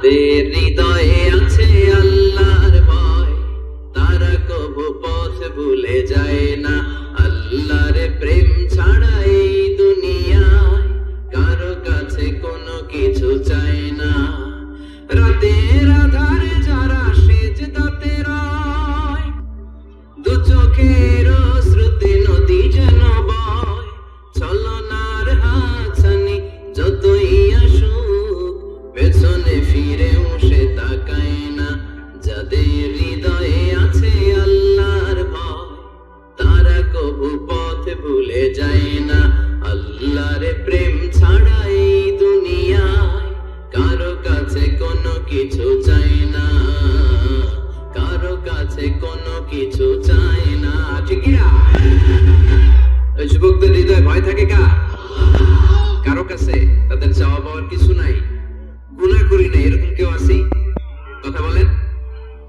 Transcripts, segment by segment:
যাদের হৃদয়ে আছে আল্লাহর ভয়, তারা কবু পথ ভুলে যায় না। আল্লাহর প্রেম ছাড়া এই দুনিয়ায় কারো কাছে কোনো কিছু চায় না। রাতের আধারে যারা সেজদাতে রয়, দু চোখের শ্রুতি নদী যেন বয়। ছলনার হাতছানি যতই আসুক, পেছনে ফিরেও সে তাকায় না। যাদের হৃদয়ে আছে আল্লাহর ভয়, তারা কবু পথ ভুলে যায় না। আল্লাহর প্রেম ছাড়া এই দুনিয়ায় কারো কাছে কোনো কিছু চায় না, কারো কাছে কোনো কিছু চায় না। ঠিক কি না? ওই যুবকদের হৃদয়ে ভয় থাকে কারো কাছে? তাদের চাওয়া পাওয়ার কিছু নাই, গুনাহ করি না, এরকম কেউ আছে? কথা বলেন,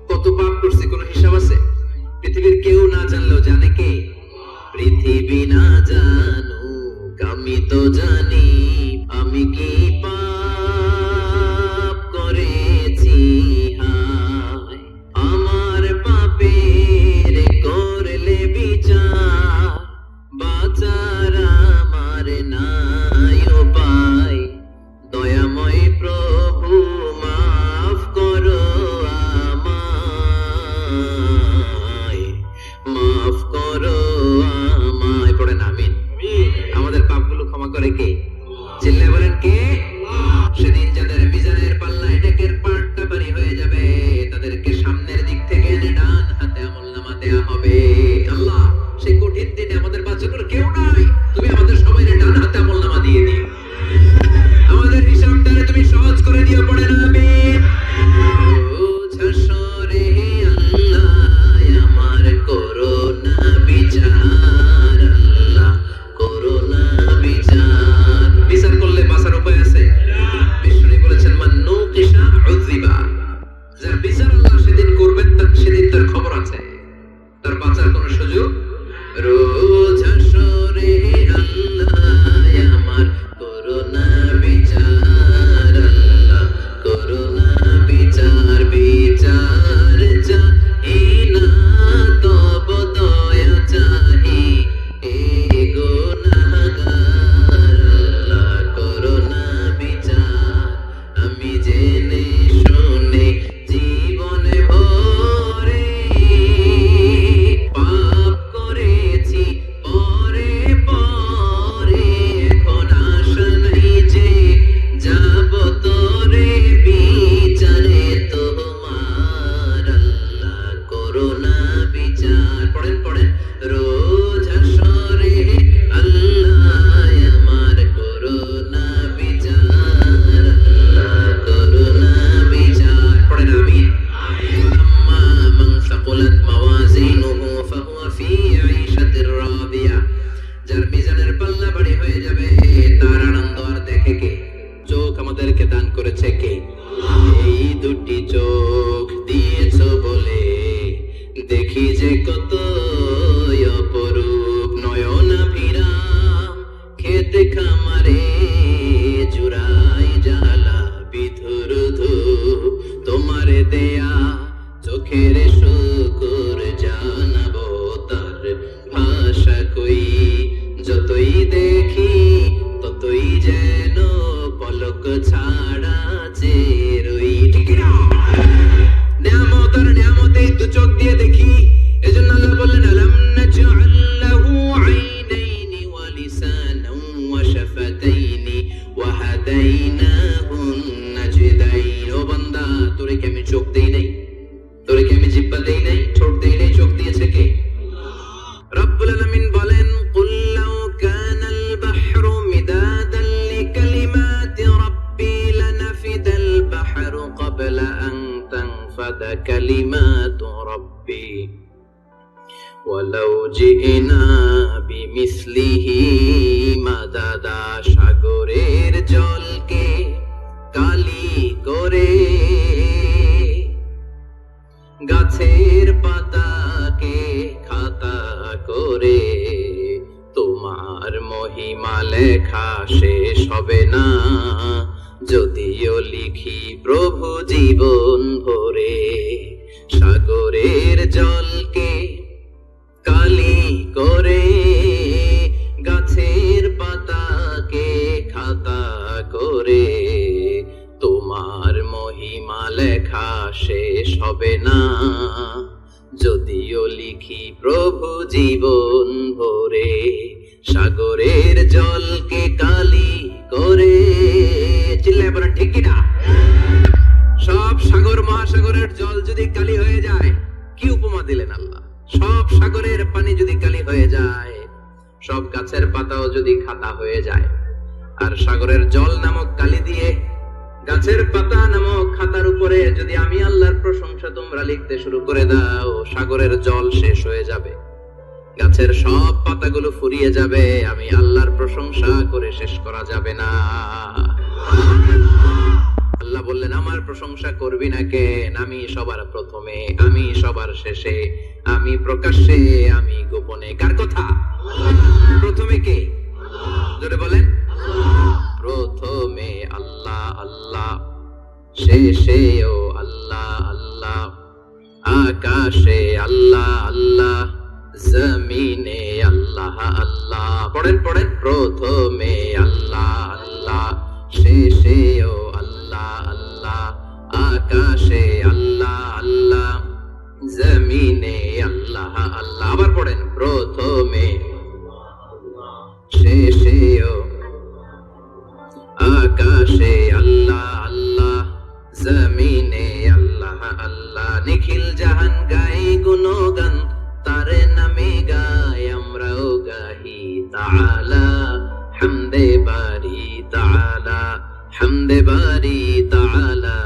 কত পাপ করছে কোনো হিসাব আছে? পৃথিবীর কেউ না জানলেও জানে কে? পৃথিবী না জানুক আমি তো জানি, আমি কি পাপ করেছি হায়। আমার পাপের করলে বিচার, বাঁচার আমার নাই উপায়। দয়াময় প্রভু মাফ করো আমায়, মাফ করো আমায়। পড়েন আমিন। আমাদের পাপগুলো ক্ষমা করে কে? চিল্লায় বলেন কে? সেদিন যাদের মিজানের পাল্লায় নেকের পাটটা ভারী হয়ে যাবে, তাদেরকে সামনের দিক থেকে এনে ডান হাতে আমলনামা দেয়া হবে। আল্লাহ, সেই কঠিন দিনে আমাদের বাচ্চাগুলো কেউ নাই, তুমি আমাদের সবাই ডান হাতে আমলনামা দিয়ে দিও। আমাদের হিসাবটা তুমি সহজ করে দিও। পড়েন আমিন। ওঝা সরে আল্লাহ আমার করোনা বিচার, আল্লাহ করোনা বিচার। বিচার করলে বাঁচার উপায় আছে? বিষ্ণু বলেছেন মান নুকিশা উযিবা। যার বিচার আল্লাহ সেদিন করবেন, সেদিন তার খবর আছে, তার বাঁচার কোনো সুযোগ। রোজ হাসরে আল্লাহ আমার করোনা বিচার, আল্লাহ করোনা বিচার। বিচার চাহি না তব দয়া চাহি, এ গুনাহগার আল্লাহ করোনা বিচার। আমি জেনে শুনে জীবনে ভরে পাপ করেছি পরে পরে, এখন আশা নাই যে যাব তোরে বিচারে তোমার, আল্লাহ করোনা বিচার। পড়েন পড়েন। রোজ হাসরে আল্লাহ আমার করোনা বিচার, আল্লাহ করোনা বিচার। পড়েন আমিন। আম্মা মান সাকুলাত মাওয়াজিনুহু ফাহুয়া ফি আইশাতির রাদিয়া। যার মিজানের পাল্লা ভারী হয়ে যাবে, তার আনন্দ আর দেখে কে? চোখ আমাদেরকে দান করেছে কে? এই দুটি চোখ দিয়েছো বলে দেখি যে কত অপরূপ। নয়নাভিরাম খেতে খামারে জুড়াই জ্বালা বিধুর ধূপ। তোমারে দেয়া চোখের শুকর জানাবো তার ভাষা কই। যতই দেখি ততই যেন পলক ছাড়া চেরই। ঠিক না? নিয়ামত আর নিয়ামতেই দু চোখ দিয়ে দেখি। এজন্য আল্লাহ বললেন আলাম নাজআল লাহু আইনাইনি ওয়া লিসানান ওয়া শাফাতাইনি ওয়া হাদাইনাহু নাজদাইন। ও বান্দা, তোরে কি আমি চোখ দেই নাই? তোরে কি আমি জিহ্বা দেই নাই? ঠোঁট দেই নাই? চোখ দিয়েছে কে? রব্বুল আলামিন বলেন কুল লাউ কানাল বাহরু মিদাদান লিকালিমাতি রাব্বি লানাফিদাল বাহরু ক্বাবলা আন তানফাদা কালিমাতু রাব্বি ওয়ালাউ জিনা বিমিসলিহি মাদাদা। সাগরের জলকে কালি করে, গাছের পাতাকে খাতা করে, তোমার মহিমা লেখা শেষ হবে না। যদিও লিখি প্রভু জীবন ভরে, সাগরের জলকে কালি করে, গাছের পাতাকে খাতা করে, তোমার মহিমা লেখা শেষ হবে না, যদিও লিখি প্রভু জীবন ভরে, সাগরের জলকে কালি করে। চিল্লায় বলেন ঠিক কিনা? সব সাগর মহাসাগরের জল যদি কালি হয়ে যায়, কি উপমা দিলেন আল্লাহ? সব সাগরের পানি যদি কালি হয়ে যায়, সব গাছের পাতাও যদি খাতা হয়ে যায়, আর সাগরের জল নামক কালি দিয়ে গাছের পাতা নামক খাতার উপরে যদি আমি আল্লাহর প্রশংসা তোমরা লিখতে শুরু করে দাও, সাগরের জল শেষ হয়ে যাবে, গাছের সব পাতাগুলো ফুরিয়ে যাবে, আমি আল্লাহর প্রশংসা করে শেষ করা যাবে না। আল্লাহ বললেন, আমার প্রশংসা করবি না কেন? আমি সবার প্রথমে, আমি সবার শেষে, আমি প্রকাশ্যে, আমি গোপনে। কার কথা? প্রথমে কে? জোরে বলেন। প্রথমে আল্লাহ আল্লাহ, শেষেও আল্লাহ আল্লাহ, আকাশে আল্লাহ আল্লাহ, জমিনে আল্লাহ আল্লাহ। পড়েন পড়েন। প্রথমে আল্লাহ আল্লাহ, শেষেও আল্লাহ আল্লাহ, আকাশে আল্লাহ আল্লাহ, জমিনে আল্লাহ আল্লাহ। আবার পড়েন। প্রথমে শেষেও আকাশে আল্লাহ আল্লাহ, জমিনে আল্লাহ আল্লাহ। নিখিল জাহান গাই গুণগান, তারে নামে গাই আমরাও গাহি তাআলা, হামদে বারি তাআলা, হামদে বারি তাআলা,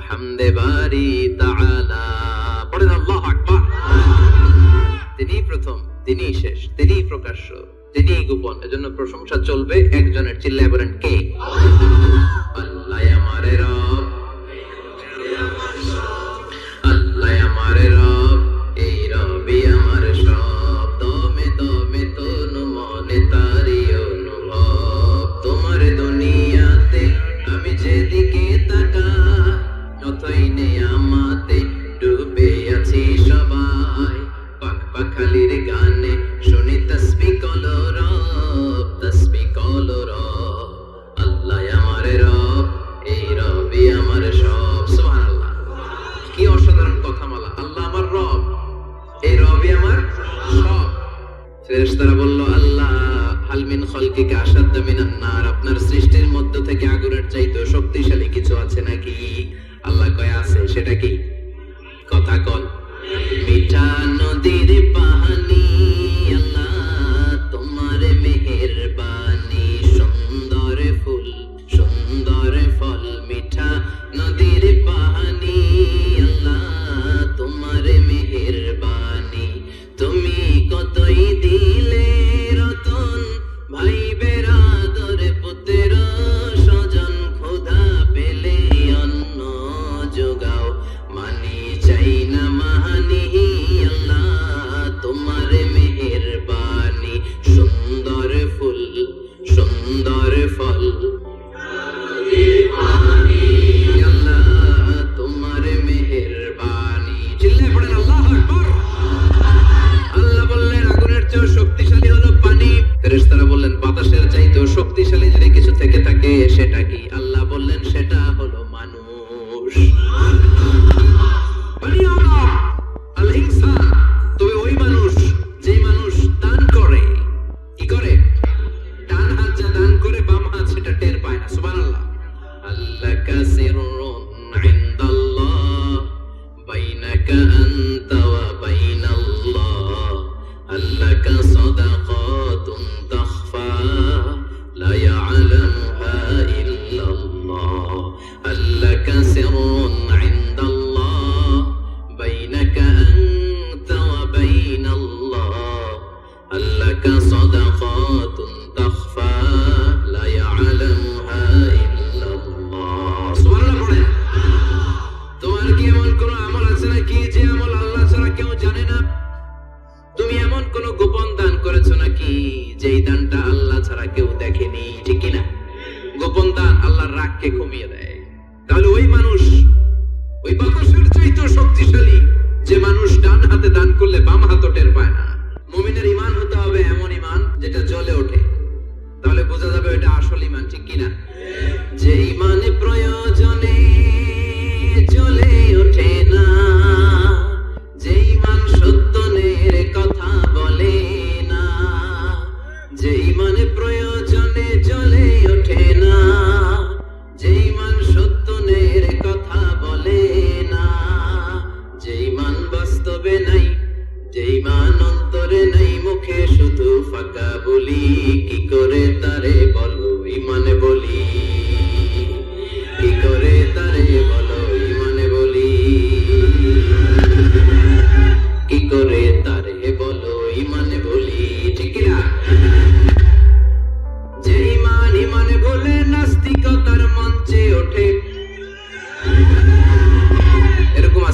হামদে বারি তাআলা। পড়েন আল্লাহু আকবার। তিনি প্রথম, তিনি শেষ, তিনি প্রকাশ্য, তিনি গোপন, এজন্য প্রশংসা চলবে একজনের। চিল্লায় বলেন কে? আল্লাহ আমারে রব, আল্লাহ আমারে রব, এই রবি আমার সব, দমে দমে তনু মনে তারি অনুভব। তোমার দুনিয়াতে আমি যেদিকে তাকাই, যতই নেয়ামতে ডুবে আছি সবাই, পাক পাখালির গানে শুনি তাসবিহ কলরব, তাসবিহ কলরব। আল্লাহ আমার রব, এই রবি আমার সব। সুবহানাল্লাহ। কি অসাধারণ কথামালা! আল্লাহ আমার রব, এই রবি আমার সব। ফেরেশতারা বলল, আল্লাহ হাল মিন খালকিকা আশাদ্দু মিনান নার, আপনার সৃষ্টির মধ্য থেকে আগুনের চাইতে শক্তিশালী কিছু আছে নাকি? আল্লাহ কয় আছে। সেটা কি? কথা কন। মিঠা নদীর পানি, আল্লাহ তোমার মেহেরবানি, সুন্দর ফুল সুন্দর ফল, মিঠা নদীর পানি, আল্লাহ তোমার মেহেরবানি। তুমি কতই দিলে রতন, ভাই বেরাদর পুত্র স্বজন, ক্ষুধা পেলে অন্ন যোগাও, মানি চাই না মানি, আল্লাহ তোমার মেহেরবানি। সুন্দর ফুল সুন্দর ফল, আল্লাহ তোমার মেহেরবানি। চিল্লায় পড়েন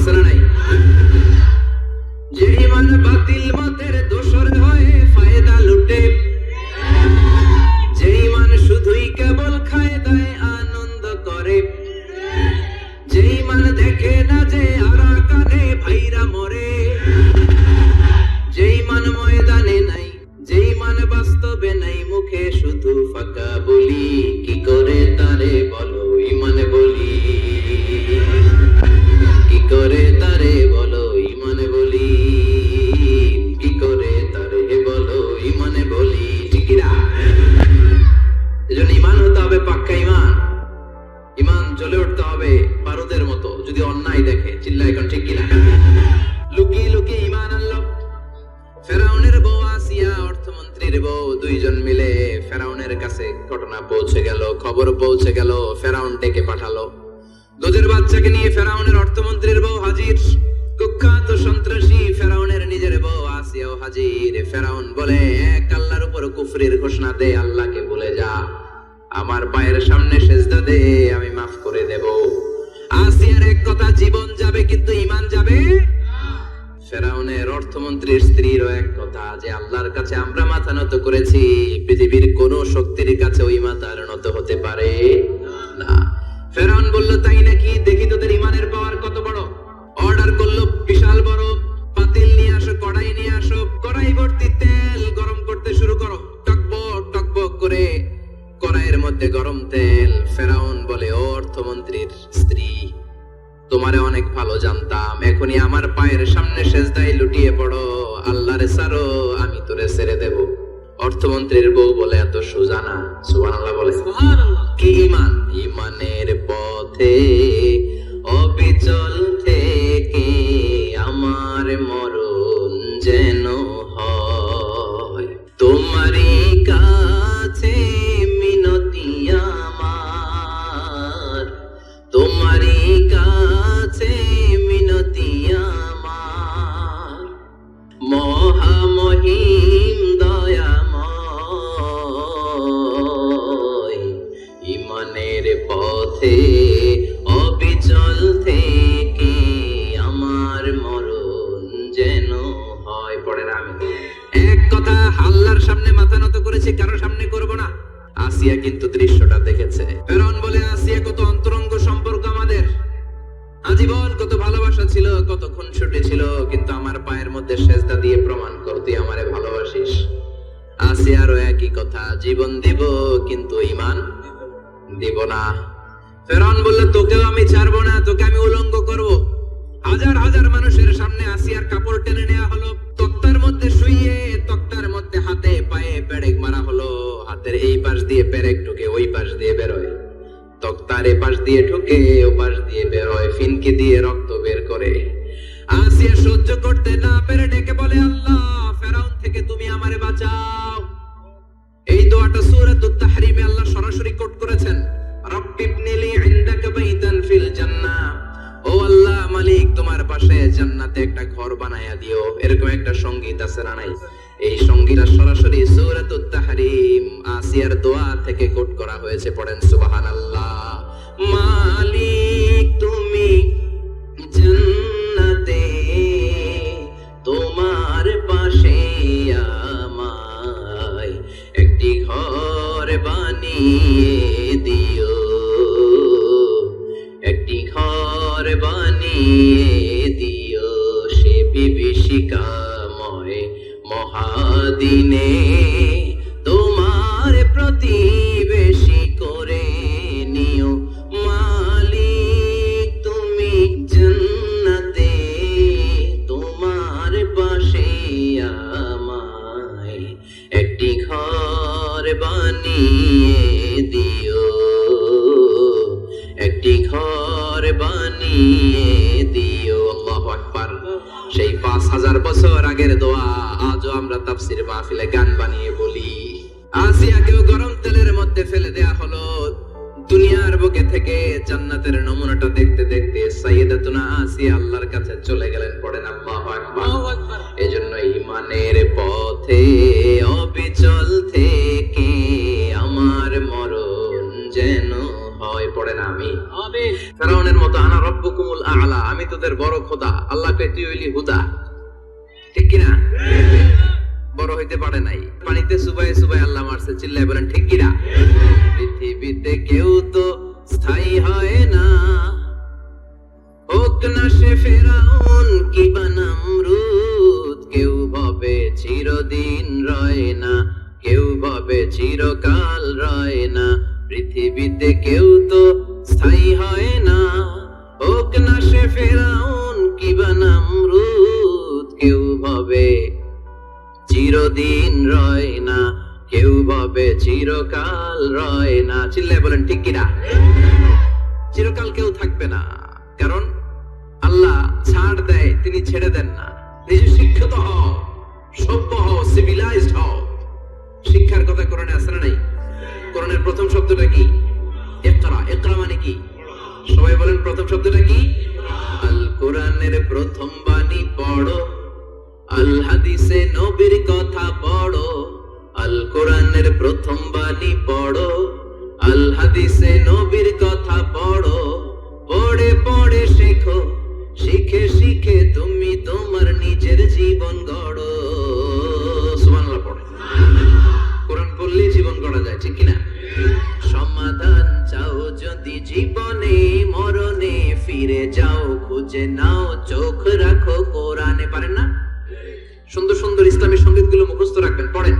আছে না নাই? যে ইমান বাতিল মতের দোসর হয়ে ফায়দা লুটে, যে ইমান শুধুই কেবল খায় দায় আনন্দ করে, যে ইমান দেখে না যে আরাকানে ভাইরা মরে, যে ইমান ময়দানে নাই, যে ইমান বাস্তবে নাই, মুখে শুধু ফাঁকা বলি, কি করে তারে বলো ইমান বলি, কি করে তারে বলো ইমান বলি, কি করে তারে বলো ইমান বলি, ঠিক না? এজন্য ইমান হতে হবে পাক্কা ইমান। ইমান জ্বলে উঠতে হবে বারুদের মতো যদি অন্যায় দেখে। চিল্লা এখন ঠিক কিনা? লুকিয়ে লুকিয়ে ইমান আনলো। ফেরাউনের বউ আসিয়া অর্থমন্ত্রীর বউ দুইজন মিলে ফেরাউনের কাছে ঘটনা পৌঁছে গেল, খবর পৌঁছে গেল, ফেরাউন ডেকে পাঠালো। দুধের বাচ্চাকে নিয়ে ফেরাউনের অর্থমন্ত্রীর বউ হাজির। কুখ্যাত সন্ত্রাসী ফেরাউনের নিজের বউ আসিয়াও হাজির। ফেরাউন বলে, এক আল্লাহর উপর কুফরির ঘোষণা দে, আল্লাহকে ভুলে যা, আমার পায়ের সামনে সেজদা দে, আমি মাফ করে দেব। আসিয়ার এক কথা, জীবন যাবে কিন্তু ইমান যাবে। ফেরাউনের অর্থমন্ত্রীর স্ত্রীরও এক কথা, যে আল্লাহর কাছে আমরা মাথা নত করেছি, পৃথিবীর কোন শক্তির কাছে ওই মাথার নত হতে পারে না। ফেরাউন বলল, তাই নাকি? দেখি তোদের ইমানের পাওয়ার কত বড়। অর্ডার করলো, বিশাল বড় পাতিল নিয়ে আসো, কড়াই নিয়ে আসো, কড়াই ভর্তি তেল গরম করতে শুরু করো। টকবক টকবক করে কড়াইয়ের মধ্যে গরম তেল। ফেরাউন বলে, ও অর্থমন্ত্রীর স্ত্রী, তোমারে অনেক ভালো জানতাম, এখনই আমার পায়ের সামনে সেজদায় লুটিয়ে পড়ো, আল্লাহরে ছাড়ো, আমি তোরে ছেড়ে দেব। অর্থমন্ত্রীর বউ বলে, এত সোজা না। সুবহানাল্লাহ বলে। কি ইমান? ইমানের পথে অবিচল থেকে আমার মরণ যেন হয়, তোমারই কাছে মিনতি আমার, তোমারই কাছে মিনতি আমার, মহামহিম দয়াময়, ইমানের পথে অবিচল থেকে আমার মরণ যেন হয়। পড়েন, আমি এক কথা আল্লাহর সামনে মাথা নত করেছি, কারোর সামনে করব না। আসিয়া কিন্তু দৃশ্যটা দেখেছে। ফেরাউন বলে, আসিয়া কত অন্তরঙ্গ সম্পর্ক আমাদের, আজীবন কত ভালোবাসা ছিল, কত খুনসুটি ছিল, কিন্তু আমার পায়ের মধ্যে সেজদা দিয়ে প্রমাণ কর তুই আমারে ভালোবাসিস। আসিয়ারও একই কথা, জীবন দিব কিন্তু ইমান দিব না। ফেরাউন বললে, তোকেও আমি ছাড়বো না, তোকে আমি উলঙ্গ করব। হাজার হাজার মানুষের সামনে আসিয়ার কাপড় টেনে নেওয়া হলো, তক্তার মধ্যে শুইয়ে তক্তার মধ্যে হাতে পায়ে পেরেক মারা হলো। হাতের এই পাশ দিয়ে পেরেক ঢুকে ওই পাশ দিয়ে বেরোয়, তক্তার এ পাশ দিয়ে ঢুকে ও পাশ দিয়ে বেরোয়, ফিনকি দিয়ে রক্ত বের করে। আসিয়া সহ্য করতে না পেরে ডেকে বলে, আল্লাহ, ফেরাউন থেকে তুমি আমারে বাঁচাও। এই দোয়াটা সূরাতুত তাহরিমে আল্লাহ সরাসরি কোট করেছেন, রব্বিবনিলি ইনদাকা বাইতান ফিল জান্নাহ, ও আল্লাহ মালিক, তোমার পাশে জান্নাতে একটা ঘর বানায়া দিও। এরকম একটা সংগীত আছে না নাই? এই সংগীতটা সরাসরি সূরাতুত তাহরিম আসিয়ার দোয়া থেকে কোট করা হয়েছে। পড়েন সুবহানাল্লাহ। মালিক তুমি জান্নাতে, তোমার পাশে আমায় একটি ঘর বানিয়ে দিও, একটি ঘর বানিয়ে দিও, সে বিভীষিকাময় মহাদিনে তোমার প্রতিবেশী করে নিও। মালিক তুমি জান্নাতে, তোমার পাশে আমায় একটি ঘর বানিয়ে দিও, একটি ঘর বানিয়ে দিও। আল্লাহু আকবার। সেই 5000 বছর আগের দোয়া আজও আমরা তাফসীর মাহফিলে গান বানিয়ে বলি। আসিয়াকেও গরম তেলের মধ্যে ফেলে দেয়া হলো। দুনিয়ার বুকে থেকে জান্নাতের নমুনাটা দেখতে দেখতে সাইয়্যিদাতুনা আসিয়া আল্লাহর কাছে চলে গেলেন। পড়েন আল্লাহু আকবার। এজন্য ঈমানের পথে অবিচল থেকে আমার মরণ যেন হয়। পড়েন আমি ফেরাউনের মতো আনা রব্বুকুমুল আ'লা, আমি তোদের বড় খোদা, আল্লাহকে তুই হইলি হুদা, ঠিক কিনা? বড় হইতে পারে নাই, পানিতে সুবাই সুবাই আল্লাহ মারছে, চিল্লায় বলেন ঠিক কিনা? পৃথিবীতে কেউ তো স্থায়ী হয় না, হোক না সে ফেরাউন কিবা নমরুদ, কেউ ভাবে চিরদিন রয় না, কেউ ভাবে চিরকাল রয় না। পৃথিবীতে কেউ তো স্থায়ী হয় না, হোক না সে ফেরাউন কিবা নমরুদ, কেউ ভাবে চিরদিন রয় না, কেউ ভাবে চিরকাল রয় না। চিল্লায় বলেন ঠিক কিনা? চিরকাল কেউ থাকবে না, কারণ আল্লাহ ছাড় দেয়, তিনি ছেড়ে দেন না। নিজে শিক্ষিত হও, সভ্য হও, সিভিলাইজড হও। শিক্ষার কথা কোরআনে আছে না নাই? কোরআনের প্রথম শব্দটা কি? ইকরা। ইকরা মানে কি? সবাই বলেন প্রথম শব্দটা কি? আল কোরআনের প্রথম বাণী পড়ো, আল হাদিসে নবীর কথা পড়ো। আল কোরআনের প্রথম বাণী পড়ো, আল হাদিসে নবীর কথা পড়ো। পড়ে পড়ে শেখো, শিখে শিখে তুমি তোমার নিজের জীবন গড়ো। সুবহানাল্লাহ পড়ে। কোরআন পড়লে জীবন গড়া যায়, ঠিক কিনা? সমাধান চাও যদি জীবনে, মরণে ফিরে যাও, খুঁজে নাও, চোখ রাখো কোরআনে। পারেন না? সুন্দর সুন্দর ইসলামী সঙ্গীতগুলো মুখস্থ রাখবেন, পড়েন।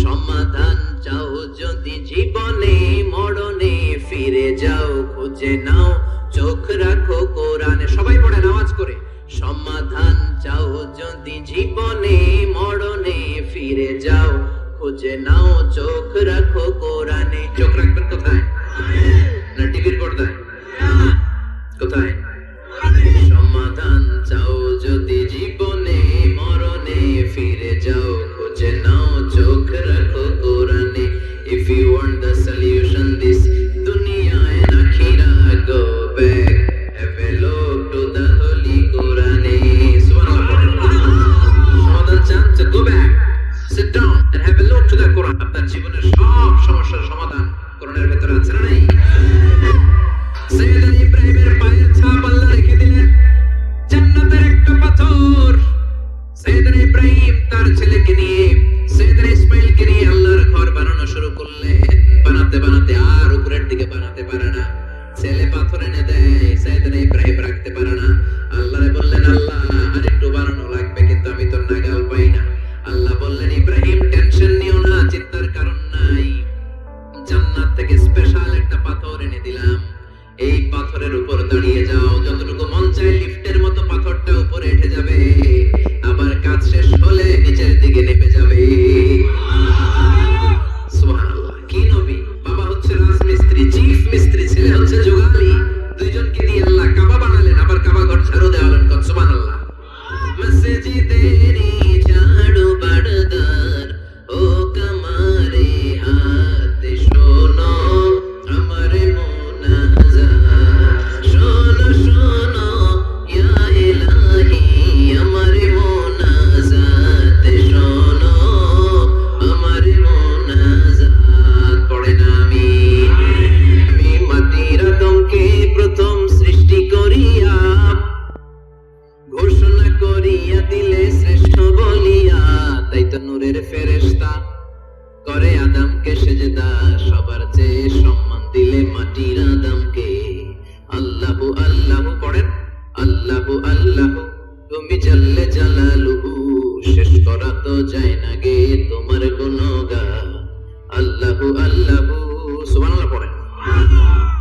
সমাধান চাও যদি জীবনে, মরণে ফিরে যাও, খুঁজে নাও, চোখ রাখো কোরআনে। সবাই পড়েন আওয়াজ করে। সমাধান চাও যদি জীবনে, মরণে ফিরে যাও, খুঁজে নাও, চোখ রাখো কোরআনে। চোখ রাখবেন কোথায়? না টিভির পর্দায়? কোথায়? সমাধান চাও যদি জীবনে, মরণে ফিরে যাও, খুঁজে নাও, চোখ রাখো কোরআনে। If you want the solution this dunya and akhirah, go back, have a look to the holy Quran. Subhanallah. সমাধান চান তো go back, sit down and have a look to the Quran. আপনার জীবনের সব সমস্যার সমাধান কোরআনের ভেতরে আছে না নাই? সৈয়দনা ইব্রাহিমের পায়ের ছাপ আল্লাহ রেখে দিলেন জান্নাতের একটা পাথর। সৈয়দনা ইব্রাহিম তার ছেলেকে নিয়ে, সৈয়দনা ইসমাইলকে নিয়ে আল্লাহর ঘর বানানো শুরু করলেন। বানাতে বানাতে আর উপরের দিকে বানাতে পারে না, ছেলে পাথর এনে দেয়, সৈয়দনা ইব্রাহিম রাখতে পারে না। আল্লাহরে বললেন, আল্লাহ আরেকটু বানানো লাগবে, কিন্তু আমি তো নাগাল পাই না। আল্লাহ বললেন, ইব্রাহিম টেনশন নিও না, চিন্তার কারণ নাই, জান্নাত থেকে স্পেশাল একটা পাথর এনে দিলাম, এই পাথরের উপর দাঁড়িয়ে যাও, যতটুকু মন চায় লিফটের মতো পাথরটা উপরে উঠে যাবে, আবার কাজ শেষ হলে নিচের দিকে নেমে যাবে। সুবহানাল্লাহ। কি নবী? বাবা হচ্ছে রাজমিস্ত্রি, চিফ মিস্ত্রি, ছেলে হচ্ছে যোগালী, দুইজনকে দিয়ে আল্লাহ কাবা বানালেন, আবার কাবা ঘর ঝাড়ু দেওয়ালেন। সুবহানাল্লাহ। মসজিদেরি ঝাড়ু বাড়দার ও কামারে হাত শোনো, আমারে মুনাজাত শোনো শোনো ইয়া ইলাহি, আমারে মুনাজাত শোনো, আমারে মুনাজাত। পড়েন আমিন। আমি মাটির আদমকে প্রথম সৃষ্টি করিয়া, ঘোষণা করিয়া দিলে শ্রেষ্ঠ বলিয়া, তাই তো নূরের ফেরেশতা করে আদমকে সেজদা, সবার চেয়ে সম্মান দিলে মাটির আদমকে। আল্লাহু আল্লাহু পড়েন। আল্লাহু আল্লাহু তুমি জাল্লে জালালুহু, শেষ করা তো যায় না গে তোমার গুণগান। আল্লাহু আল্লাহু। সুবহানাল্লাহ পড়েন।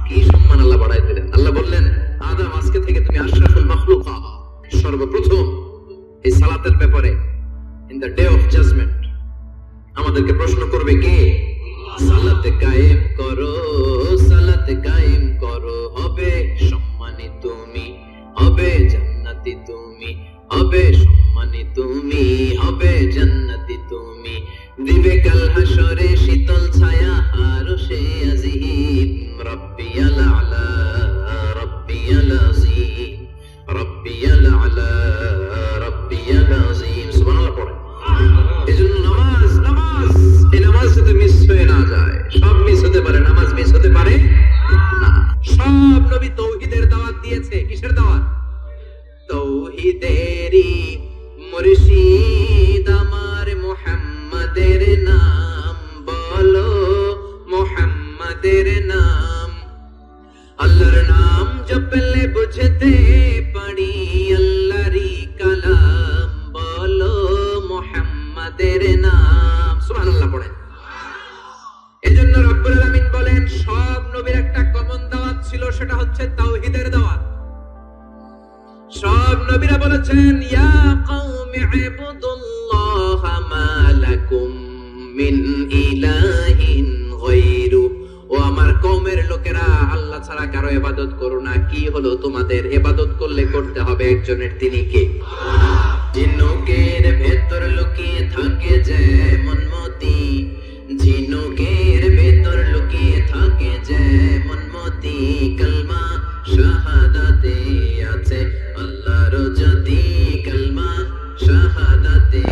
কি সম্মান আল্লাহ বাড়াই দিলেন। আল্লাহ বললেন, আদম আজকে থেকে তুমি আশরাফুল মাখলুকা। সর্বপ্রথম এই সালাতের ব্যাপারে in the day of judgement আমাদেরকে প্রশ্ন করবে কে? সালাতে কায়েম করো, সালাতে কায়েম করো, হবে সম্মানী তুমি, হবে জান্নাতি তুমি, হবে সম্মানী তুমি, হবে জান্নাতি তুমি। দিবে কাল হাসরে শীতল ছায়া আরশে আজিম, রাব্বিয়াল আলা রাব্বিয়াল আযীম, রাব্বিয়াল আলা রাব্বিয়াল আযীম। সুবহানাল্লাহ পড়েন। এজন্য নামাজ, নামাজ, এই নামাজ যদি মিস হয়ে না যায়, সব মিস হতে পারে, নামাজ মিস হতে পারে না। সব নবী তাওহীদের দাওয়াত দিয়েছে। কিসের দাওয়াত? তৌহিদেরি মুর্শিদ আমার মুহাম্মাদের নাম বলো মুহাম্মাদের নাম আল্লাহর নাম জপলে বুঝতে পারি আল্লাহরই কালাম বলো মুহাম্মাদের নাম সুবহানাল্লাহ পড়েন এজন্য রব্বুল আলামিন বলেন সব নবীর একটা কমন দাওয়াত ছিল সেটা হচ্ছে তাওহীদের দাওয়াত সব নবীরা বলেছেন ইয়া কওমি ইবুদুল্লাহ মা লাকুম মিন ইলাহিন গায়রু ও আমার কওমের লোকেরা আল্লাহ ছাড়া কারো ইবাদত করো না কি হলো তোমাদের ইবাদত করলে করতে হবে একজনের তিনি কে ঝিনুকের ভেতর লুকিয়ে থাকে যেমন মতি ঝিনুকের ভেতর লুকিয়ে থাকে যেমন মতি কালমা শাহাদাতে আছে আল্লাহর জ্যোতি কালমা শাহাদাতে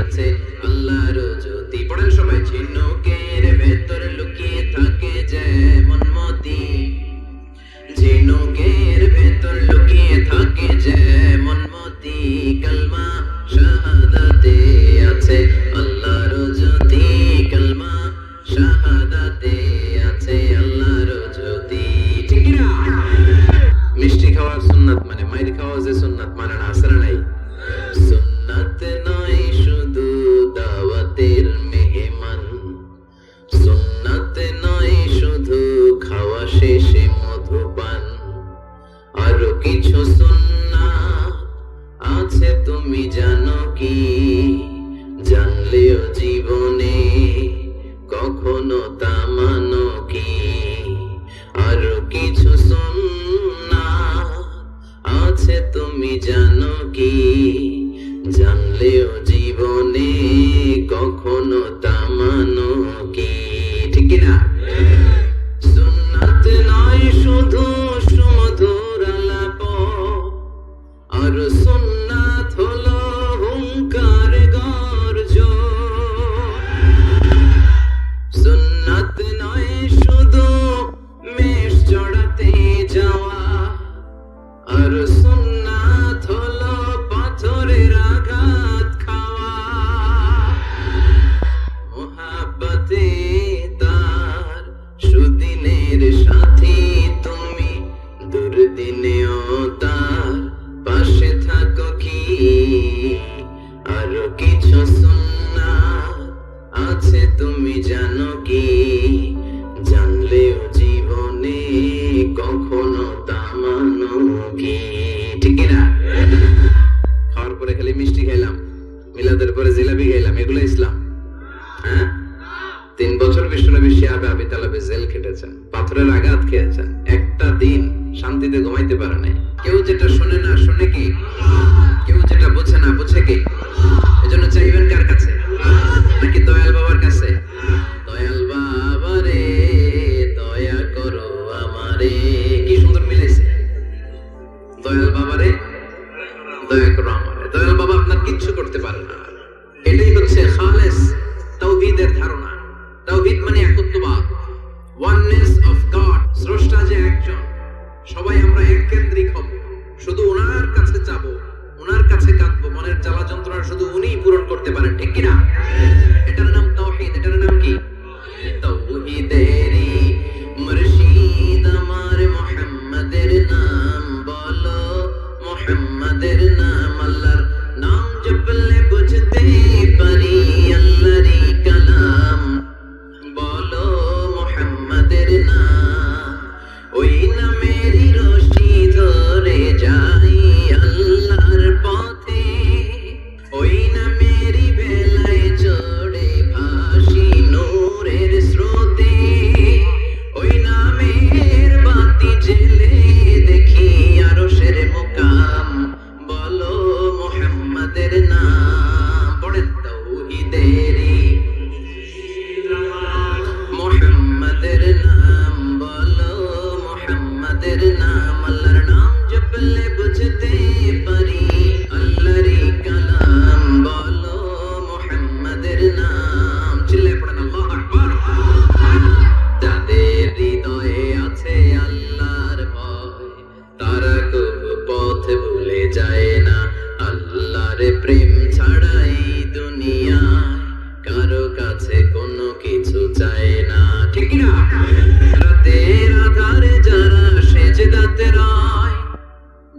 আছে আল্লাহর জ্যোতি পড়েন সবাই ঝিনুকের ভেতর লুকিয়ে থাকে যেমন মতি ঝিনুকের ভেতর লুকিয়ে থাকে যেমন মতি কালমা শাহাদাতে আছে আল্লাহর জ্যোতি কালমা শাহাদাতে আছে আল্লাহর জ্যোতি ঠিক কি না মিষ্টি খাওয়ার সুন্নাত মানে মাইর খাওয়া যে সুন্নাত মানে না আসলে নাই সুন্নাত নয় শুধু দাওয়াতের মেহমান সুন্নাত নয় শুধু খাওয়া শেষে মধুপান আরো কিছু সুন্নাত আছে তুমি জানো কি জানলেও জীবনে কখনো তা মানো কি আরো কিছু সুন্নাত আছে তুমি জানো কি জানলেও জীবনে কখনো তা মানো কি ঠিক না সুন্নাত নয় শুধু সুমধুর আলাপ আর সুন্নাত হলো হুঙ্কার গর্জ সুন্নাত নয় শুধু মেষ চড়াতে যাওয়া আর সুন্নাত হলো পাথরের আঘাত খাওয়া মোহাব্বতে তার সুদিনের সাথী তুমি দুর্দিনেও তার পাশে থাকো কি আরো কিছু সুন্নাত আছে তুমি জানো কি জানলেও জীবনে কখনো তা মানো কি ঠিক না খাওয়ার পরে খালি মিষ্টি খাইলাম মিলাদের পরে জিলাপি খাইলাম এগুলো ইসলাম হ্যাঁ 3 বছর বিশ্বনবী শিহাবে আবি তালেবে জেল খেটেছেন পাথরের আঘাত খেয়েছেন একটা দিন শান্তিতে ঘুমাইতে পারে নাই কেউ যেটা শোনে না শোনে কি কেউ যেটা বোঝে না বুঝে কি এজন্য চাইবেন কার কাছে নাকি দয়াল বাবার কাছে দয়াল বাবা রে দয়া করো আমারে কি সুন্দর মিলেছে দয়াল বাবা রে দয়া করো আমারে দয়াল বাবা আপনার কিচ্ছু করতে পারে না এটাই হচ্ছে খালেস তাওহীদের ধারণা তাওহীদ মানে একত্ববাদ ওয়াননেস অফ গড স্রষ্টা যে একজন সবাই আমরা এককেন্দ্রিক হব শুধু ওনার কাছে যাব ওনার কাছে কাঁদবো মনের জ্বালা যন্ত্রণা শুধু উনিই পূরণ করতে পারেন ঠিক কি না এটার নাম তাওহীদ এটার নাম কি তাওহীদেরি মুর্শিদ আমার মুহাম্মাদের নাম বলো মুহাম্মাদের নাম আল্লাহর নাম জপলে বুঝতে পারি আল্লাহরই কালাম বলো মুহাম্মাদের নাম ওই নামেরই রশি ধরে যাই আল্লাহর পথে ওই নামেরই বেলায় চড়ে ভাসি নূরের স্রোতে ওই নামের বাতি জেলে দেখি আরশের মুকাম বলো মুহাম্মাদের নাম পড়েন তাওহীদেরি মুহাম্মাদের নাম বলো মুহাম্মাদের নাম আল্লাহর নাম জপলে বুঝতে পারি আল্লাহরই কালাম বলো মুহাম্মাদের নাম চিল্লে পড়েন আল্লাহু আকবার যাদের হৃদয়ে আছে আল্লাহর ভয় তারা কবু পথ ভুলে যায় না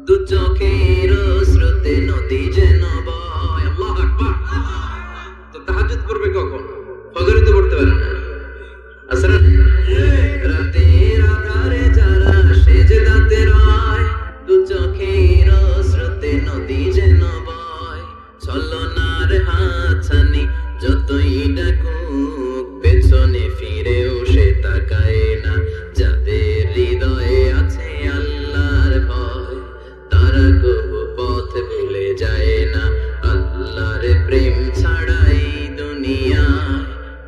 দু চোখের স্রোতে নদী যেন বয়। আল্লাহু আকবার। তো তাহাজ্জুদ পড়বে কখন? ফজরে তো পড়তে পারে না। আসর রাতের আধারে যারা সেজদাতে রয়, দু চোখের স্রোতে নদী যেন বয়। ছলনার হাতছানি যতই ডাকুক, পেছনে ফিরেও সে তাকায় না। যাদের হৃদয়ে আছে আল্লাহর ভয়, তারা কবু পথ ভুলে যায় না। আল্লাহর প্রেম ছাড়া এই দুনিয়ায়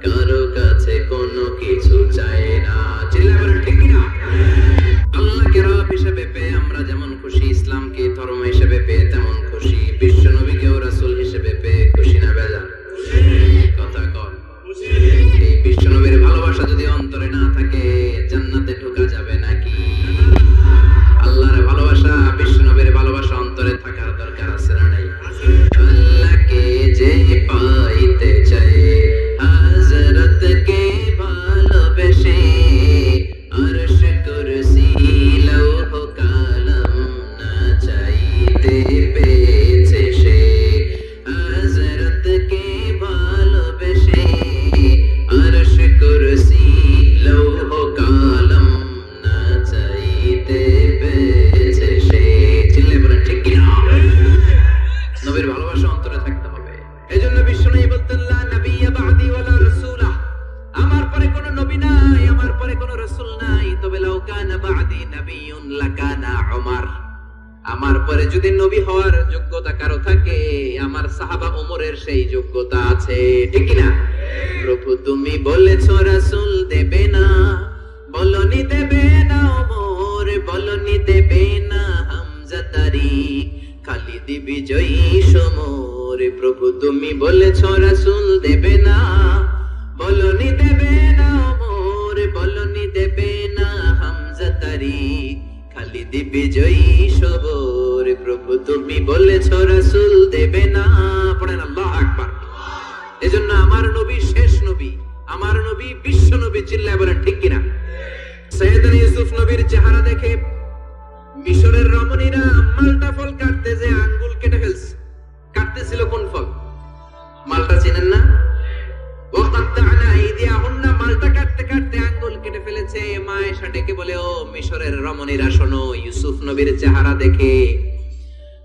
কারো কাছে কোনো কিছু চায় না। চিল্লায় বলেন ঠিক কিনা? আল্লাহকে রব হিসেবে পেয়ে আমরা যেমন খুশি, ইসলামকে ধর্ম হিসেবে পেয়ে তেমন খুশি, বিশ্ব নবীকেও রাসূল হিসেবে পেয়ে খুশি না বেজার? কথা কন। এই বিশ্ব নবীর ভালোবাসা যদি অন্তরে না থাকে, জান্নাতে ঢোকা যাবে নাকি? আল্লাহর ভালোবাসা, বিশ্ব নবীর ভালোবাসা অন্তরে থাকার দরকার আছে না নাই? আল্লাহকে যে পাইতে চায়, হযরতকে ভালোবেসে, আরশ কুরসি লৌহ কালাম না চাইতে পেয়েছে সে। হযরতকে ভালোবেসে, আরশ কুরসি লৌহ কালাম না চাইতে পেয়েছে সে। চিল্লে বলেন ঠিক কিনা? নবীর ভালোবাসা অন্তরে থাকতে হবে। এজন্য বিশ্বনবী বলতেন, লা নাবিয়্যা বা'দি ওয়ালা রাসূলা, আমার পরে কোনো নবী নাই, আমার পরে কোনো রাসূল নাই। তবে লাউ কানা বা'দি নাবিয়্যুন লাকানা উমর, আমার পরে যদি নবী হওয়ার যোগ্যতা কারো থাকে, আমার সাহাবা ওমরের সেই যোগ্যতা আছে। ঠিক কি না? প্রভু তুমি বলেছো রাসূল দেবে না, বলনি দেবে না ওমর, বলনি দেবে না হামজা তারিক, খালিদ বিজয়ী সমর। প্রভু তুমি বলেছো রাসূল দেবে না, বলনি দেবে না ওমর, বলনি দেবে না হামজা তারিক, খালিদ বিজয়ী সবর। প্রভু তুমি বলেছো রাসূল দেবে না। পড়েন আল্লাহু আকবার। এজন্য আমার নবী শেষ নবী, আমার নবী বিশ্ব নবী। চিল্লায় বলেন ঠিক কিনা? সাইয়েদনা ইউসুফ নবীর চেহারা দেখে মিশরের রমণীরা মালটা ফল কাটতে যে আঙ্গুল কেটে ফেলছে। কাটতেছিল কোন ফল? মালটা চিনেন না? ওয়াকাত্তা'না আইদিয়াহুন্না, মালটা কাটতে কাটতে আঙ্গুল কেটে ফেলেছে। মা আয়েশা ডেকে বলে, ও মিশরের রমণীরা শোনো, ইউসুফ নবীর চেহারা দেখে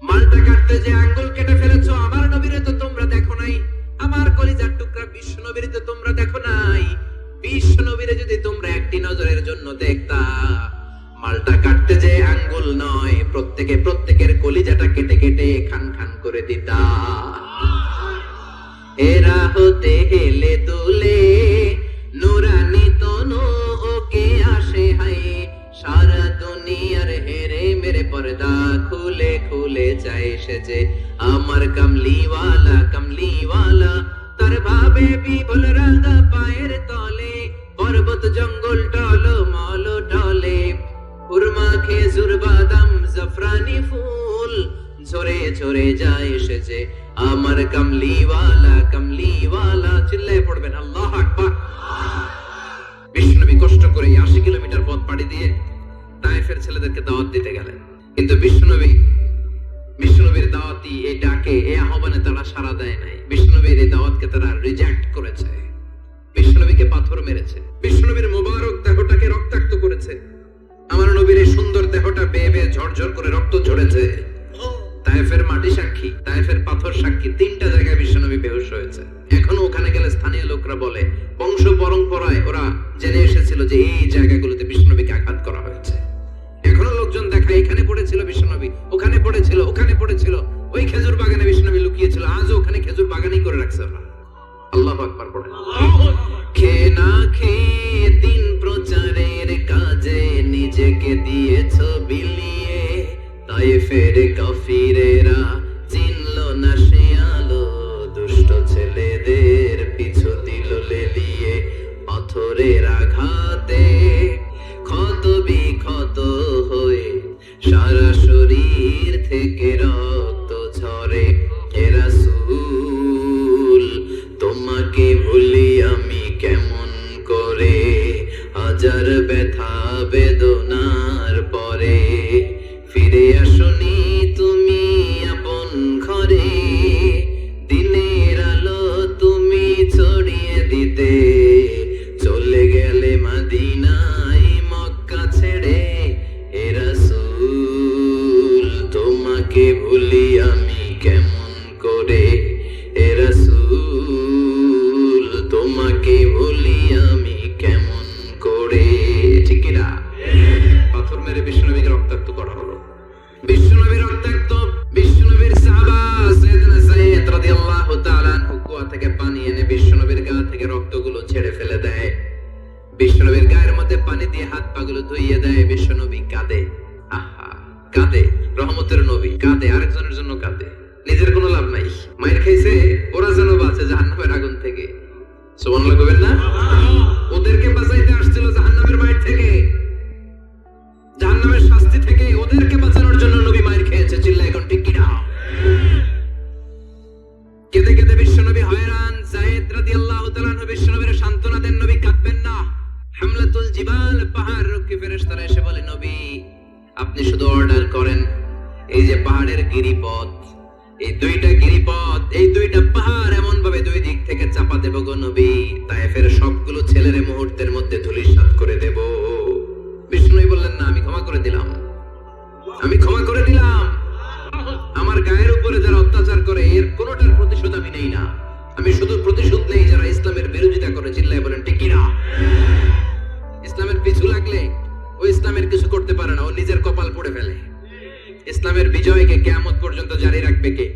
মালটা কাটতে যে আঙ্গুল কেটে ফেলেছো, আমার নবীরে তো তোমরা দেখো নাই, আমার কলিজার টুকরা বিশ্ব নবীরে তো তোমরা দেখো নাই। বিশ্ব নবীরে যদি তোমরা একটি নজরের জন্য দেখতা, মালটা কাটতে যে আঙ্গুল নয়, প্রত্যেকের কলিজাটা কেটে কেটে খান খান করে দিতা। এরা হতে হেলে দুলে নুরানি তনু ওকে আসে হাই, সারা দুনিয়ার হেরে মেরে পর্দা খুলে খুলে যায় সে যে আমার কামলিওয়ালা, কামলিওয়ালা। তার ভাবে বিবল রাঙা পায়ের তলে, পর্বত জঙ্গল টল মল টলে, হুরমা খেজুর বাদাম জাফরানি ফুল ঝরে ঝরে যায় সে যে আমার কামলিওয়ালা, কামলিওয়ালা। চিল্লায় পড়বেন আল্লাহু আকবার। বিশ্বনবী কষ্ট করে 80 কিলোমিটার পথ পাড়ি দিয়ে তায়েফের ছেলেদেরকে দাওয়াত দিতে গেলেন, কিন্তু বিশ্বনবীর দাওয়াতি এই ডাকে, এই আহ্বানে তারা সাড়া দেয় নাই। বিশ্বনবীর এই দাওয়াতকে তারা রিজেক্ট করেছে, বিশ্বনবীকে পাথর মেরেছে, বিশ্বনবীর মোবারক দেহটাকে রক্তাক্ত করেছে। আমার নবীর এই সুন্দর দেহটা বেয়ে বেয়ে ঝরঝর করে রক্ত ঝরেছে। তায়েফের মাটি সাক্ষী, তায়েফের পাথর সাক্ষী, 3টা জায়গায় বিশ্বনবী বেহুশ হয়েছে। এখনো ওখানে গেলে স্থানীয় লোকরা বলে, বংশ পরম্পরায় ওরা জেনে এসেছিল যে এই জায়গাগুলোতে বিশ্বনবীকে আঘাত করা হয়েছে। এখনো লোকজন দেখায়, এখানে পড়েছিল বিশ্বনবী, ওখানে পড়েছিল, ওখানে পড়েছিল, ওই খেজুর বাগানে বিশ্বনবী লুকিয়েছিল, আজও ওখানে খেজুর বাগানই করে রাখছে ওরা। আল্লাহু আকবার পড়েন। খেয়ে না খেয়ে দিন প্রচারের কাজে নিজেকে দিয়েছ বিলিয়ে, তায়েফের কাফিরেরা চিনল না সে আলো, দুষ্ট ছেলেদের পিছু দিল লেলিয়ে, পাথরের আঘাতে ক্ষত বিক্ষত হয়ে সারা শরীর থেকে রক্ত ঝরে। হে রাসূল তোমাকে ভুলি আমি কেমন করে, হাজার ব্যথা বেদনার পরে ফিরে আসুনি তোমাকে ভুলি আমি কেমন করে এ রাসূল, তোমাকে ভুলি আমি কেমন করে। ঠিক কি না? পাথর মেরে বিশ্বনবীকে রক্তাক্ত করা হলো। বিশ্বনবী রক্তাক্ত, বিশ্বনবীর সাহাবা সাইয়েদনা সাইয়েদ রাদিয়াল্লাহু তাআলা আনহু কুয়া থেকে পানি এনে বিশ্বনবীর গা থেকে রক্তগুলো ছেড়ে ফেলে দেয়। বিশ্বনবীর গায়ের মধ্যে পানি দিয়ে হাত পাগুলো ধুইয়ে দেয়। বিশ্বনবী কাঁদে, আহা কাঁদে, রহমতের নবী কাঁদে, আরেকজনের জন্য কাঁদে, নিজের কোনো লাভ নাই। মায়ের খাইছে, ওরা যেন বাঁচে জাহান্নামের আগুন থেকে। সুবহানাল্লাহ কইবেন না? ওদেরকে বাঁচাইতে আসছিল জাহান্নামের মায়ের থেকে, জাহান্নামের শাস্তি থেকে ওদেরকে বাঁচানোর জন্য নবী মায়ের খেয়েছে। চিল্লায় এখন ঠিক কিনা? কেঁদে কেঁদে বিশ্বনবী হয়রান। যায়েদ রাদিয়াল্লাহু তাআলা আনহু বিশ্বনবীর সান্ত্বনা দেন, নবী কাঁদবেন না। হামলাতুল জিবাল, পাহাড় রক্ষী ফেরেশতারা এসে বলে, নবী আপনি শুধু অর্ডার করেন, এই যে পাহাড়ের গিরিপথ, এই দুইটা গিরিপথ, এই দুইটা পাহাড় এমন ভাবে দুই দিক থেকে চাপা দেব গো নবী, তায়েফের সবগুলো ছেলেরে মুহূর্তের মধ্যে ধূলিসাৎ করে দেব। বিষ্ণুই বললেন, না আমি ক্ষমা করে দিলাম, আমি ক্ষমা করে দিলাম। আমার গায়ের উপরে যারা অত্যাচার করে এর কোনোটার প্রতিশোধ আমি নেই না, আমি শুধু প্রতিশোধ নেই যারা ইসলামের বিরোধিতা করে। চিল্লায় বলেন ঠিক কিনা? ইসলামের পিছু লাগলে ও ইসলামের কিছু করতে পারে না, ও নিজের কপাল পুড়ে ফেলে। ইসলামের বিজয়কে কিয়ামত পর্যন্ত জারি রাখবে কে?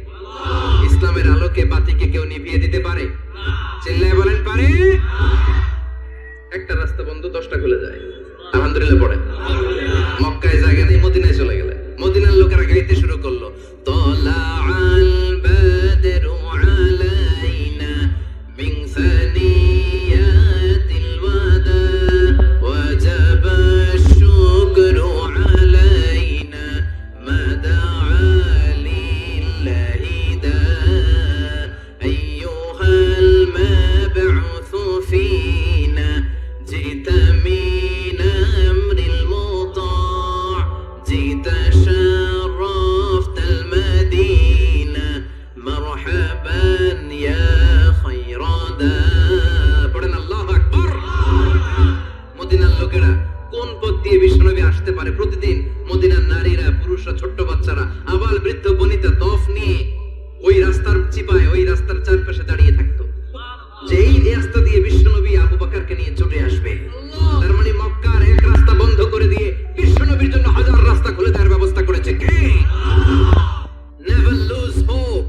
ইসলামের আলোকে বাতিকে কেউ নিভিয়ে দিতে পারে? চিল্লায় বলেন পারে? একটা রাস্তা বন্ধ, 10টা খুলে যায়। আলহামদুলিল্লাহ পড়েন। মক্কায় জায়গা নেই, মদিনায় চলে গেলে মদিনার লোকেরা গাইতে শুরু করলো, তলাআল বাদরু আলাইনা মিন সানিয়াতিল ওয়াদা ওয়াজাবা আশ-শুকরু আলাইনা মা দাআ লিল্লাহি দা আইয়ুহাল মাবউসু ফিনা জিতা মিন আমরিল মুতা' জিতা শাররাফতাল মাদিনা মারহাবান ইয়া খায়রা দা। পড়েন আল্লাহু আকবার। মদিনার লোকেরা কোন পথ দিয়ে বিশ্বনবী আসতে পারে? প্রতিদিন মদিনার নারীরা, পুরুষরা, ছোট্ট বাচ্চারা, আবাল বৃদ্ধ বনিতা তফ নিয়ে ওই রাস্তার চিপায়, ওই রাস্তার চারপাশে দাঁড়িয়ে থাকতো, যেই রাস্তা দিয়ে বিশ্বনবী আবু বকরকে নিয়ে ছুটে আসবে। তার মানে মক্কার এক রাস্তা বন্ধ করে দিয়ে বিশ্বনবীর জন্য হাজার রাস্তা খুলে দেওয়ার ব্যবস্থা করেছে কে? Never lose hope.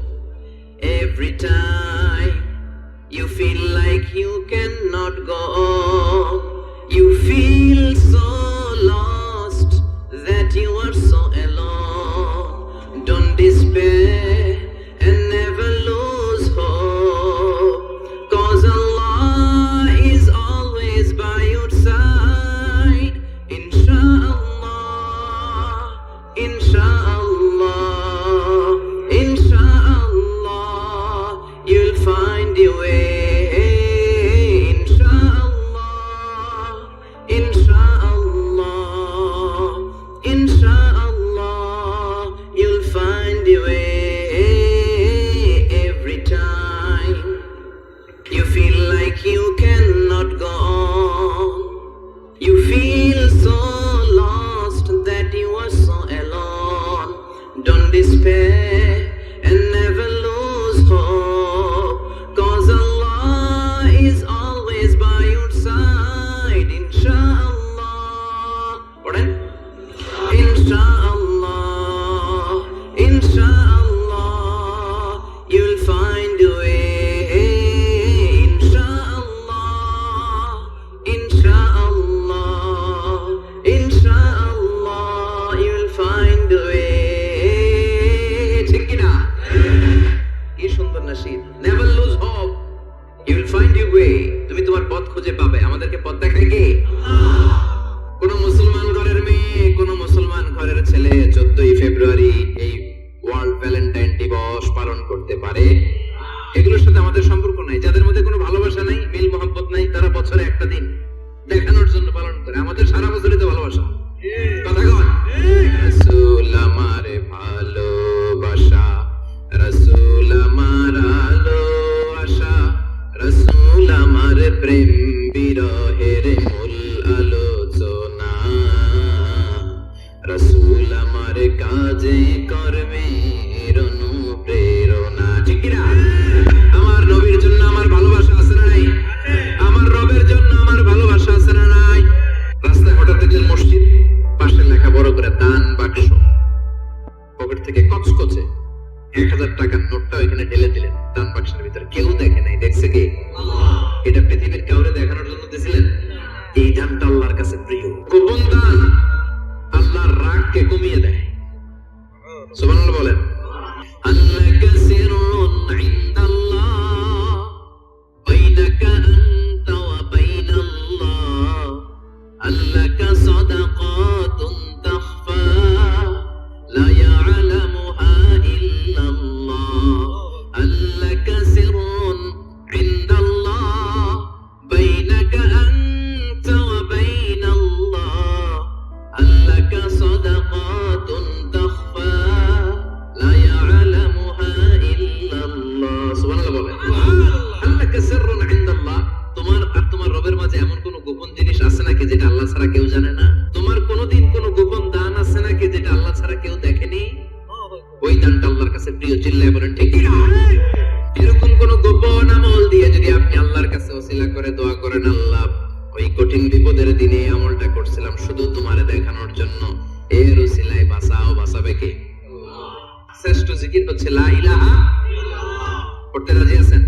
Every time you feel like you cannot go on, you feel so lost that you are so alone. Don't despair and never lose hope, 'cause Allah is always by your side. Inshallah, inshallah, inshallah, you'll find your way. Inshallah, inshallah, inshallah, you'll find your way. Every time you feel like you cannot go on, you feel so lost that you are so alone. Don't despair and never lose hope, 'cause Allah is always by your side. Inshallah, পড়েন, inshallah, inshallah, you'll find a way. Inshallah, inshallah, inshallah, you'll find a way. ঠিক কি না? কি সুন্দর নসিব। Never lose hope, you'll find your way. তুমি তোমার পথ খুঁজে পাবে। আমাদেরকে পথ দেখায় কে? আল্লাহ। কোন মুসলমান ঘরের মেয়ে, কোন মুসলমান ঘরের ছেলে 14ই ফেব্রুয়ারি এই ওয়ার্ল্ড ভ্যালেন্টাইন দিবস পালন করতে পারে? এগুলোর সাথে আমাদের সম্পর্ক নাই। যাদের মধ্যে কোনো ভালোবাসা নাই, মিল মোহাব্বত নাই, তারা বছরে একটা দিন দেখানোর জন্য পালন করে। আমাদের সারা বছরই তো ভালোবাসা। কথা কন, রাসূল আমার ভালোবাসা, রাসূল আমার আলো আশা, রাসূল আমার প্রেম বিরহের মূল আলোচনা, রাসূল আমার কাজে কর্মে 1000 টাকার নোটটা ওইখানে ঢেলে দিলেন দান বাক্সের ভিতরে, কেউ দেখে নাই, দেখছে কে? এটা পৃথিবীর কাউরে দেখানোর জন্য দিয়েছিলেন? এই দানটা আল্লাহর কাছে প্রিয়। গোপন দান আল্লাহর রাগকে কমিয়ে দেয়। সুবহানাল্লাহ বলেন। আল্লাহু সিররুন ইনদাল্লাহ বাইনাকা আনতা ওয়া বাইনাল্লাহ, আল্লাহু সাদাকাতুন তাখফা লা ইয়ালামুহা ইল্লাল্লাহ, আল্লাহু সিররুন ইনদাল্লাহ বাইনাকা আনতা ওয়া বাইনাল্লাহ, আল্লাহু সাদাকাতুন তাখফা লা ইয়ালামুহা ইল্লাল্লাহ। সুবহানাল্লাহ বলেন। আল্লাহু সিররুন ইনদাল্লাহ, তোমার আর তোমার রবের মাঝে এমন কোন গোপন জিনিস আছে নাকি যেটা আল্লাহ ছাড়া কেউ জানে না? তোমার কোনদিন কোন গোপন দান আছে নাকি যেটা আল্লাহ ছাড়া কেউ দেখেনি? ওই দানটা আল্লাহর কাছে প্রিয়। চিল্লায় বলেন ঠিক কি না? এরকম কোন গোপন আমল দিয়ে যদি আপনি আল্লাহর কাছে ওসিলা করে দোয়া করেন, আল্লাহ ওই কঠিন বিপদের দিনে এই আমলটা করছিলাম শুধু তোমারে দেখানোর জন্য, এর ওসিলায় বাঁচাও, বাঁচাবে কে? শ্রেষ্ঠ জিকির হচ্ছে লা ইলাহা ইল্লাল্লাহ। করতে রাজি আছেন?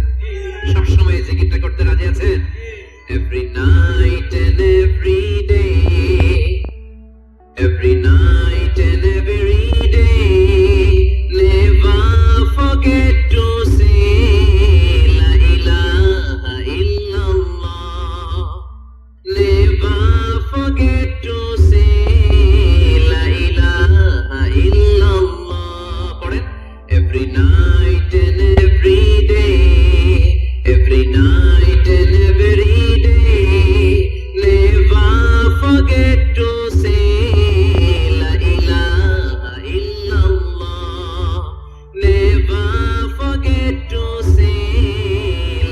সব সময় এই জিকিরটা করতে রাজি আছেন? Every night and every day, every night and every day, never forget to say la ilaha illallah, never forget to say la ilaha illallah. পড়েন। Every night and every day, every night and every day, never forget to say la ilaha illallah, never forget to say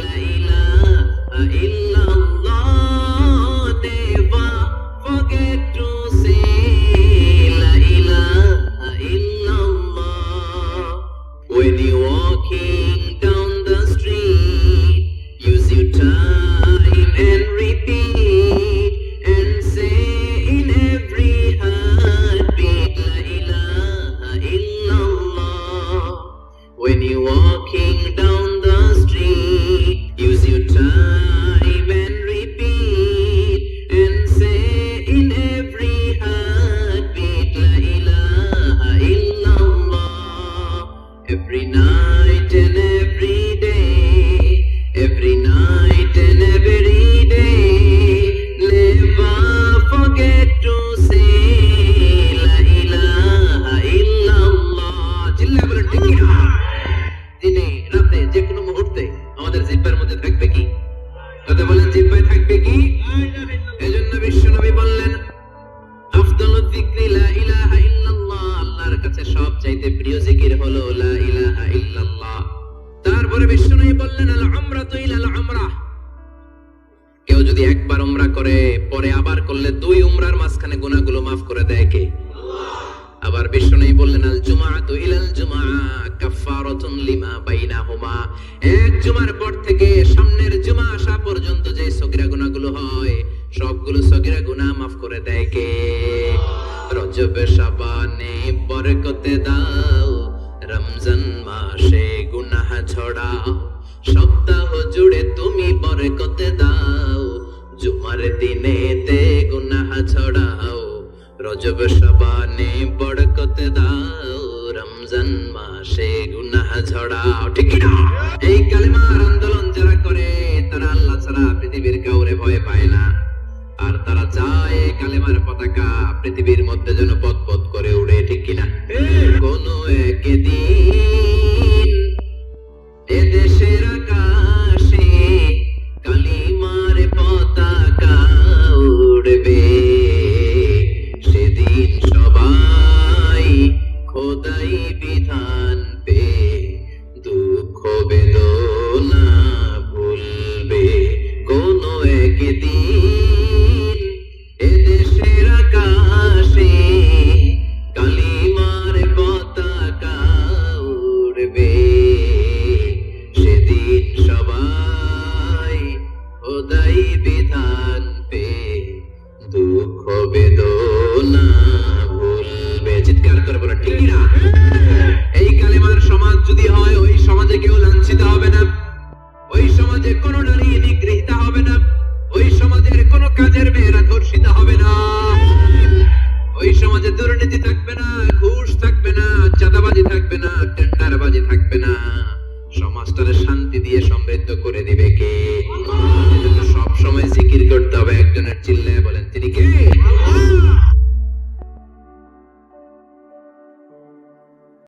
la ilaha illallah, never forget to say la ilaha illallah. When you're walking down the street, use your time and repeat and say in every heartbeat la ilaha illallah. When you're walking down the street, use your time and repeat and say in every heartbeat la ilaha illallah. Every night and every day, every night and every day, never forget to say la ilaha illallah. চিল্লা বলেন ঠিক কি না? দিনে রাতে যে কোনো মুহূর্তে আমাদের জিহ্বার মধ্যে থাকবে কি? কথা বলেন, জিহ্বায় থাকবে কি? এজন্য বিশ্বনবী বললেন আফদালুয যিকরি লা ইলাহা ইল্লাল্লাহ, আল্লাহর কাছে সবচাইতে প্রিয় জিকির হলো লা ইলাহা ইল্লাল্লাহ। তারপরে বিশ্বনবী বললেন আল উমরাতু ইলাল উমরাহ, কেউ যদি একবার উমরা করে পরে আবার করলে 2 উমরার মাঝখানে গুনাহগুলো maaf করে দেয় কে? আল্লাহ। আবার বিশ্বনবী বললেন আল জুমআতু ইলাল জুমআ কাফফারাতুন লিমা বাইনাহুমা, এক জুমার পর থেকে সামনের জুমা আসা পর্যন্ত যে সগীরা গুনাহগুলো হয় সবগুলো সগীরা গুনাহ maaf করে দেয় কে? রজব শাবানে বরকতে দাও, রমজান মাসে গুনাহ ছড়াও, সপ্তাহ জুড়ে তুমি বরকতে দাও, জুমার দিনেতে গুনাহ ছড়াও, রজব শাবানে বরকতে দাও, রমজান মাসে গুনাহ ছড়াও। ঠিক কি না? এই কালেমার আন্দোলন যারা করে তারা আল্লাহ ছাড়া পৃথিবীর কাউরে ভয় পায় না, আর তারা চায় কালেমার পতাকা পৃথিবীর মধ্যে যেন পথ করে উড়ে। ঠিক কিনা? কোন একদিন এদেশের আকাশে কালিমার পতাকা উড়বে, সেদিন সবাই খোদাই বিধান পে দুঃখ বেদনা ভুলবে। কোন একদিন এদেশের আকাশে কালিমার পতাকা তবে একজনের চিল্লায় বলেন তিনি কে?